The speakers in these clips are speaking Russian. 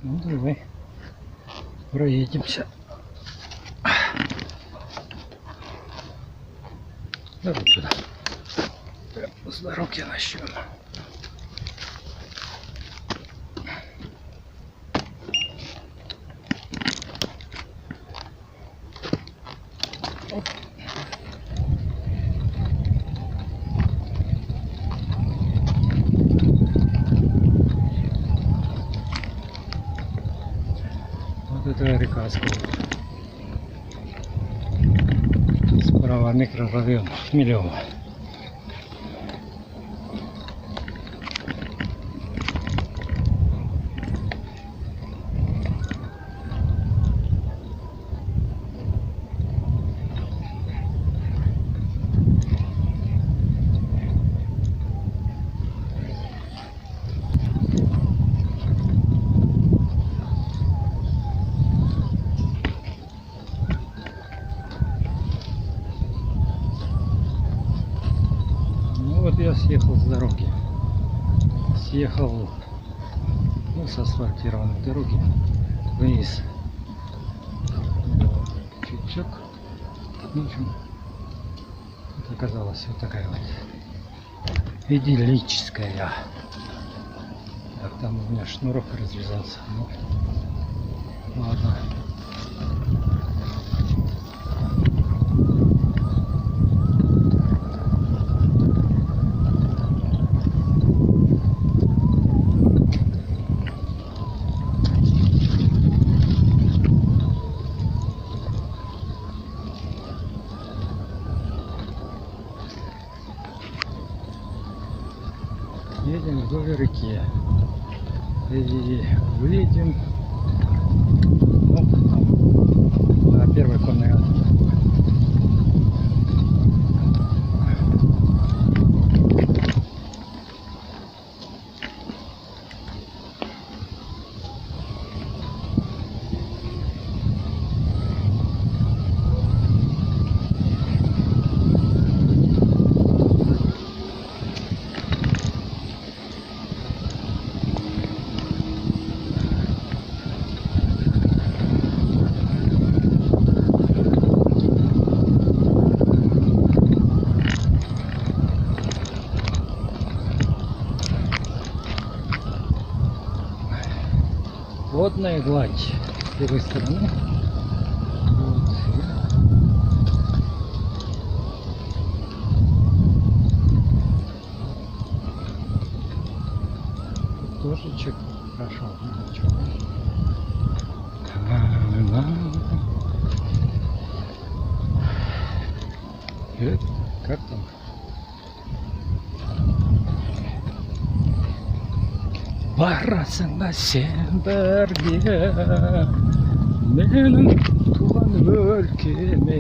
Ну давай проедемся. Давай туда. Прямо с дороги начнем. Вот это река Сколок. Справа микрорайон Хмелево. Вот я съехал с дороги. Съехал, ну, с асфальтированной дороги вниз. Чуть-чуть. Ну, в общем, это оказалась вот такая вот идиллическая. Так, там у меня шнурок развязался. Ну, ладно. Едем вдоль реки и выйдем, ну, на первой конной арке. Водная гладь с левой стороны. Вот. Дождичек прошел. Как там? Барасың сен бірге менің туған өлкеме.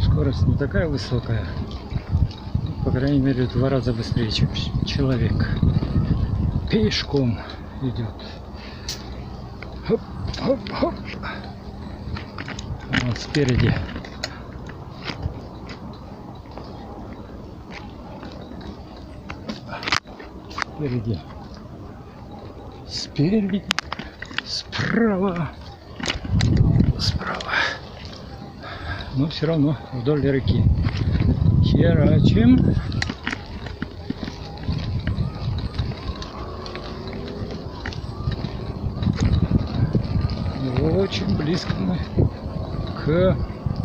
Скорость не такая высокая, по крайней мере, в 2 раза быстрее, чем человек пешком идет. Хоп, хоп, хоп. Вот спереди. Спереди, справа. Но все равно вдоль реки херачим. И очень близко мы к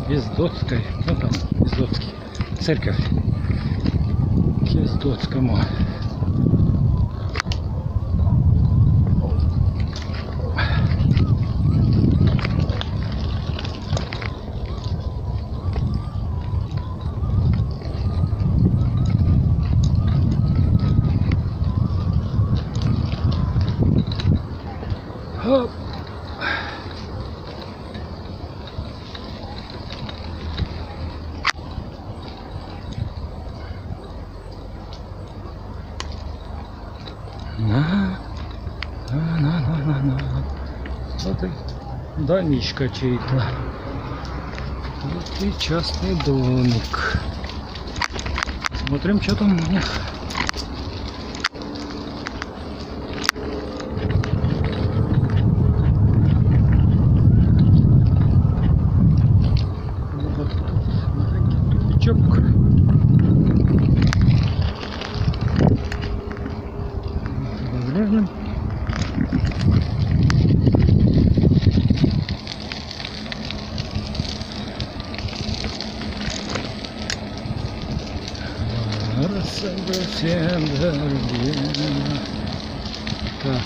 Ездотской, ну там Ездотский, церковь, к Ездотскому. Хоп. На. Вот и домишка чей-то. Вот и частный домик. Смотрим, что там у них. Вот тут тупичок. Заглянем. Так,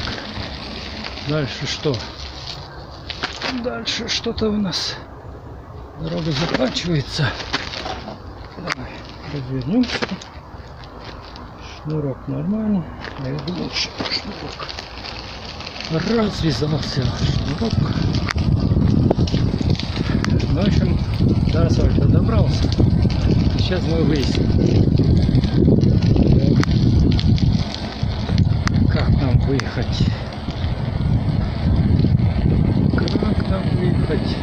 дальше что? Дальше что-то у нас дорога заканчивается. Давай развернемся. Шнурок нормальный. Я думал, что шнурок развязался. Шнурок. В общем, до асфальта добрался. Сейчас мы выясним, как нам выехать. Как нам выехать?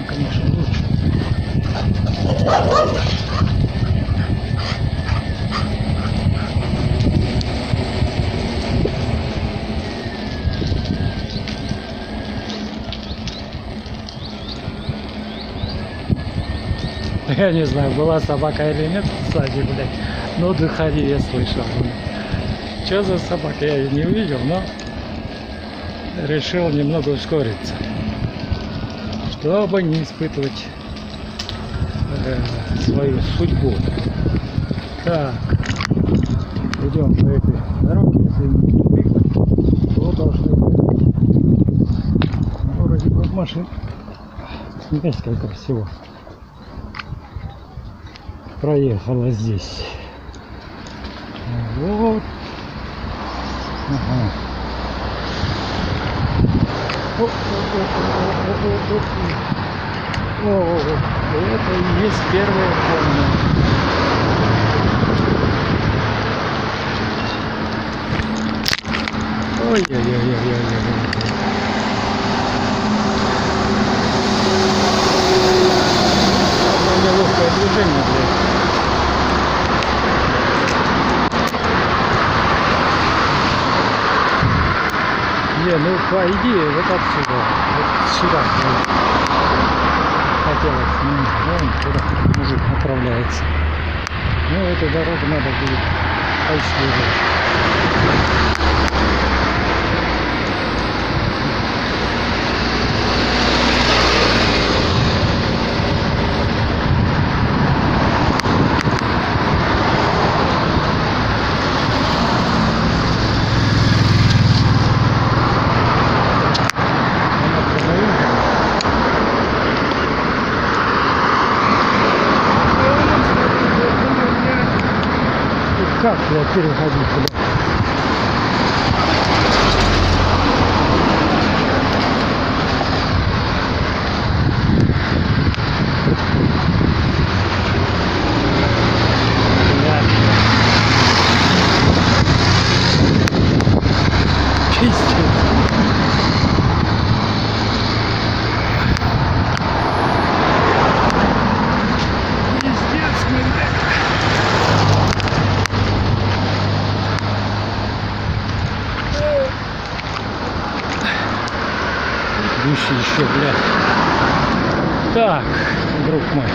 Конечно, лучше. Я не знаю, была собака или нет сзади, блядь. Но дыхание я слышал. Что за собака, я ее не увидел, но решил немного ускориться, чтобы не испытывать свою судьбу. Так, идем по этой дороге, если не двигать, то должны быть. Вроде бы машин. Сколько всего проехала здесь. Вот. Ага. О, это и есть первая комната. Ой-ой-ой-ой-ой-ой. Неловкое движение, блядь. Не, ну по идее вот отсюда, вот сюда хотелось, вон куда мужик направляется. Ну эту дорогу надо будет поисследовать. Как я переходить туда? Еще, блядь. Так, друг мой.